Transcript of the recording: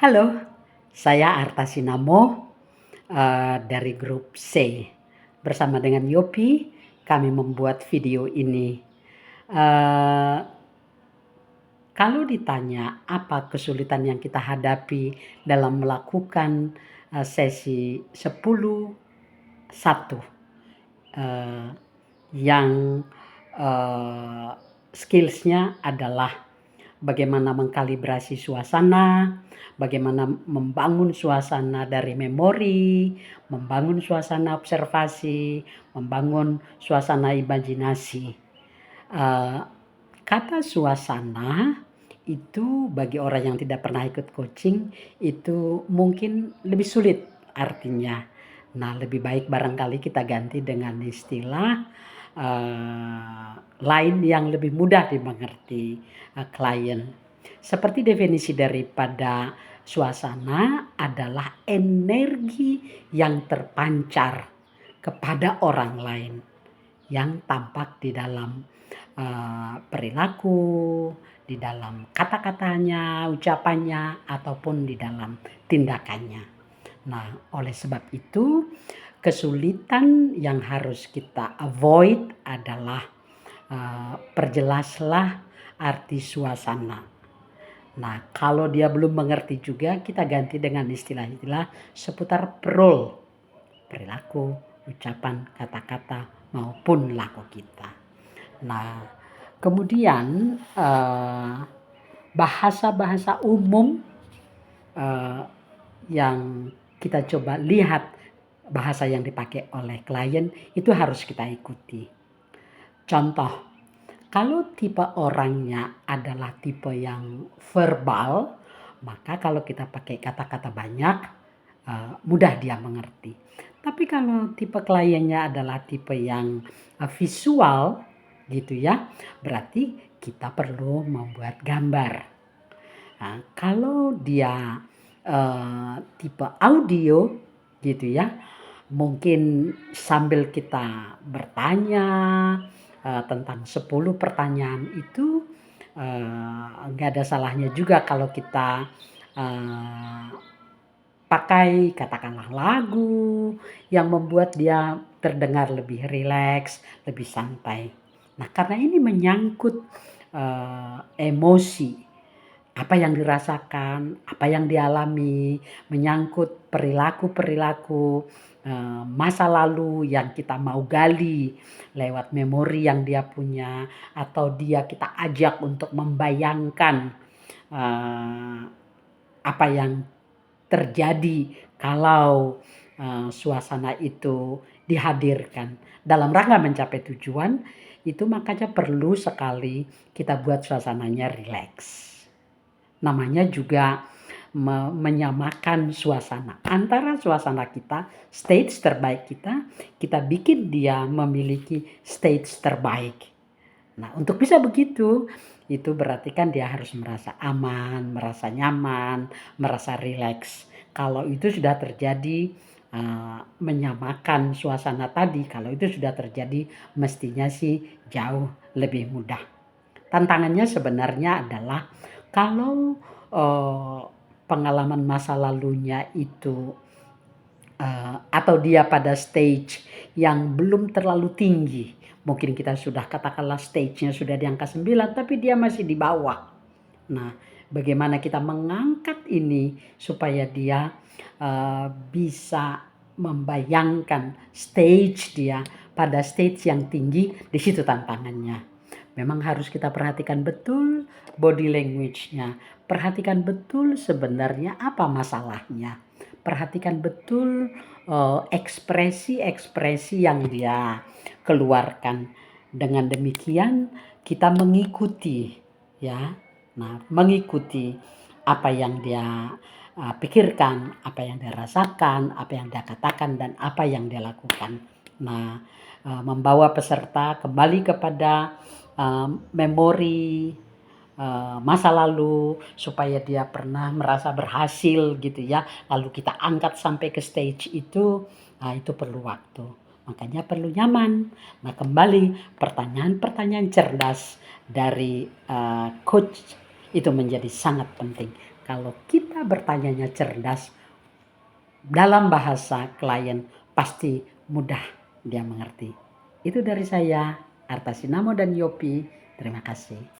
Halo, saya Arta Sinamo dari grup C. Bersama dengan Yopi, kami membuat video ini. Eh, Kalau ditanya apa kesulitan yang kita hadapi dalam melakukan sesi 10-1 eh, yang eh, skillsnya adalah bagaimana mengkalibrasi suasana, bagaimana membangun suasana dari memori, membangun suasana observasi, membangun suasana imajinasi. Uh, Kata suasana itu bagi orang yang tidak pernah ikut coaching itu mungkin lebih sulit artinya. Nah, lebih baik barangkali kita ganti dengan istilah lain yang lebih mudah dimengerti klien. Seperti definisi daripada suasana adalah energi yang terpancar kepada orang lain yang tampak di dalam perilaku, di dalam kata-katanya, ucapannya, ataupun di dalam tindakannya. Nah, oleh sebab itu, kesulitan yang harus kita avoid adalah perjelaslah arti suasana. Nah, kalau dia belum mengerti juga, kita ganti dengan istilah-istilah seputar role, perilaku, ucapan, kata-kata, maupun laku kita. Nah, kemudian bahasa-bahasa umum yang kita coba lihat bahasa yang dipakai oleh klien itu harus kita ikuti. Contoh, kalau tipe orangnya adalah tipe yang verbal, maka kalau kita pakai kata-kata banyak, mudah dia mengerti. Tapi kalau tipe kliennya adalah tipe yang visual, gitu ya, berarti kita perlu membuat gambar. Nah, kalau dia tipe audio, gitu ya, mungkin sambil kita bertanya tentang 10 pertanyaan itu nggak ada salahnya juga kalau kita pakai katakanlah lagu yang membuat dia terdengar lebih rileks, lebih santai. Nah, karena ini menyangkut emosi, apa yang dirasakan, apa yang dialami, menyangkut perilaku-perilaku masa lalu yang kita mau gali lewat memori yang dia punya, atau dia kita ajak untuk membayangkan apa yang terjadi kalau suasana itu dihadirkan dalam rangka mencapai tujuan. Itu makanya perlu sekali kita buat suasananya rileks. Namanya juga menyamakan suasana. Antara suasana kita, stage terbaik kita bikin dia memiliki stage terbaik. Nah, untuk bisa begitu, itu berarti kan dia harus merasa aman, merasa nyaman, merasa rileks. Kalau itu sudah terjadi, menyamakan suasana tadi, kalau itu sudah terjadi, mestinya sih jauh lebih mudah. Tantangannya sebenarnya adalah kalau pengalaman masa lalunya itu atau dia pada stage yang belum terlalu tinggi, mungkin kita sudah katakanlah stage-nya sudah di angka 9 tapi dia masih di bawah. Nah, bagaimana kita mengangkat ini supaya dia bisa membayangkan stage dia pada stage yang tinggi, di situ tantangannya. Memang harus kita perhatikan betul body language-nya. Perhatikan betul sebenarnya apa masalahnya. Perhatikan betul ekspresi-ekspresi yang dia keluarkan. Dengan demikian kita mengikuti, ya. Nah, mengikuti apa yang dia pikirkan, apa yang dia rasakan, apa yang dia katakan, dan apa yang dia lakukan. Nah, membawa peserta kembali kepada memori masa lalu supaya dia pernah merasa berhasil gitu ya, lalu kita angkat sampai ke stage itu. Nah, itu perlu waktu, makanya perlu nyaman. Nah, kembali pertanyaan-pertanyaan cerdas dari coach Itu menjadi sangat penting. Kalau kita bertanyanya cerdas, dalam bahasa klien pasti mudah dia mengerti. Itu dari saya, Arta Sinamo dan Yopi. Terima kasih.